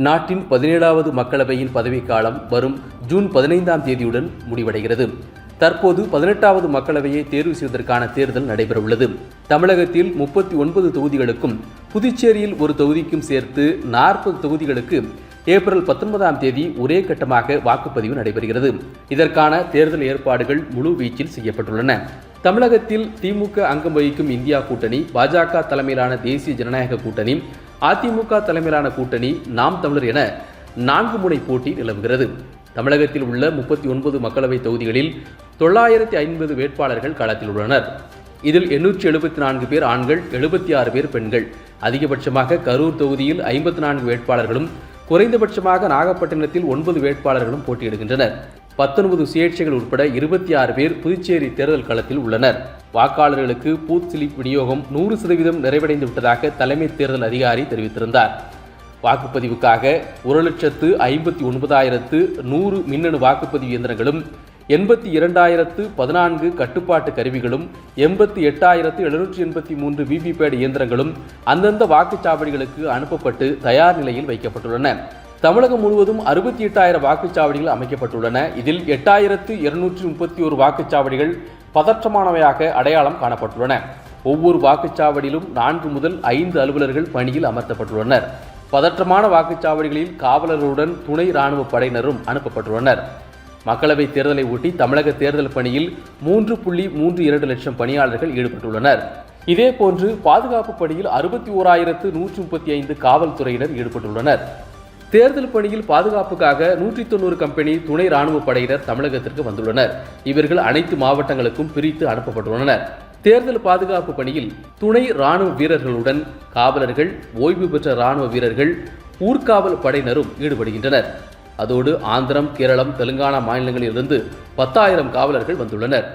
நாட்டின் 17வது மக்களவையின் பதவிக்காலம் வரும் ஜூன் 15ஆம் தேதியுடன் முடிவடைகிறது. தற்போது 18வது மக்களவையை தேர்வு செய்வதற்கான தேர்தல் நடைபெறவுள்ளது. தமிழகத்தில் 39 தொகுதிகளுக்கும் புதுச்சேரியில் ஒரு தொகுதிக்கும் சேர்த்து 40 தொகுதிகளுக்கு ஏப்ரல் 19ஆம் தேதி ஒரே கட்டமாக வாக்குப்பதிவு நடைபெறுகிறது. இதற்கான தேர்தல் ஏற்பாடுகள் முழு வீச்சில் செய்யப்பட்டுள்ளன. தமிழகத்தில் திமுக அங்கம் வகிக்கும் இந்தியா கூட்டணி, பாஜக தலைமையிலான தேசிய ஜனநாயக கூட்டணி, அதிமுக தலைமையிலான கூட்டணி, நாம் தமிழர் என 4 முனை போட்டி நிலவுகிறது. தமிழகத்தில் உள்ள 39 மக்களவை தொகுதிகளில் 950 வேட்பாளர்கள் களத்தில் உள்ளனர். இதில் 874 பேர் ஆண்கள், 76 பேர் பெண்கள். அதிகபட்சமாக கரூர் தொகுதியில் 54 வேட்பாளர்களும், குறைந்தபட்சமாக நாகப்பட்டினத்தில் 9 வேட்பாளர்களும் போட்டியிடுகின்றனர். 19 சுயேட்சைகள் உட்பட 26 பேர் புதுச்சேரி தேர்தல் களத்தில் உள்ளனர். வாக்காளர்களுக்கு பூத் ஸ்லிப் விநியோகம் 100% நிறைவடைந்து விட்டதாக தலைமை தேர்தல் அதிகாரி தெரிவித்திருந்தார். வாக்குப்பதிவுக்காக 1,59,100 மின்னணு வாக்குப்பதிவு இயந்திரங்களும், 82,014 கட்டுப்பாட்டு கருவிகளும், 88,783 விவிபேட் இயந்திரங்களும் அந்தந்த வாக்குச்சாவடிகளுக்கு அனுப்பப்பட்டு தயார் நிலையில் வைக்கப்பட்டுள்ளன. தமிழகம் முழுவதும் 68,000 வாக்குச்சாவடிகள் அமைக்கப்பட்டுள்ளன. இதில் 8,231 வாக்குச்சாவடிகள் பதற்றமானவையாக அடையாளம் காணப்பட்டுள்ளன. ஒவ்வொரு வாக்குச்சாவடியிலும் 4 முதல் 5 அலுவலர்கள் பணியில் அமர்த்தப்பட்டுள்ளனர். பதற்றமான வாக்குச்சாவடிகளில் காவலர்களுடன் துணை ராணுவ படையினரும் அனுப்பப்பட்டுள்ளனர். மக்களவைத் தேர்தலை ஒட்டி தமிழக தேர்தல் பணியில் 3.32 லட்சம் பணியாளர்கள் ஈடுபட்டுள்ளனர். இதேபோன்று பாதுகாப்பு பணியில் 61,135 காவல்துறையினர் ஈடுபட்டுள்ளனர். தேர்தல் பணியில் பாதுகாப்புக்காக 190 கம்பெனி துணை ராணுவ படையினர் தமிழகத்திற்கு வந்துள்ளனர். இவர்கள் அனைத்து மாவட்டங்களுக்கும் பிரித்து அனுப்பப்பட்டுள்ளனர். தேர்தல் பாதுகாப்பு பணியில் துணை ராணுவ வீரர்களுடன் காவலர்கள், ஓய்வு பெற்ற ராணுவ வீரர்கள், ஊர்காவல் படையினரும் ஈடுபடுகின்றனர். அதோடு ஆந்திரம், கேரளம், தெலுங்கானா மாநிலங்களில் இருந்து 10,000 காவலர்கள் வந்துள்ளனர்.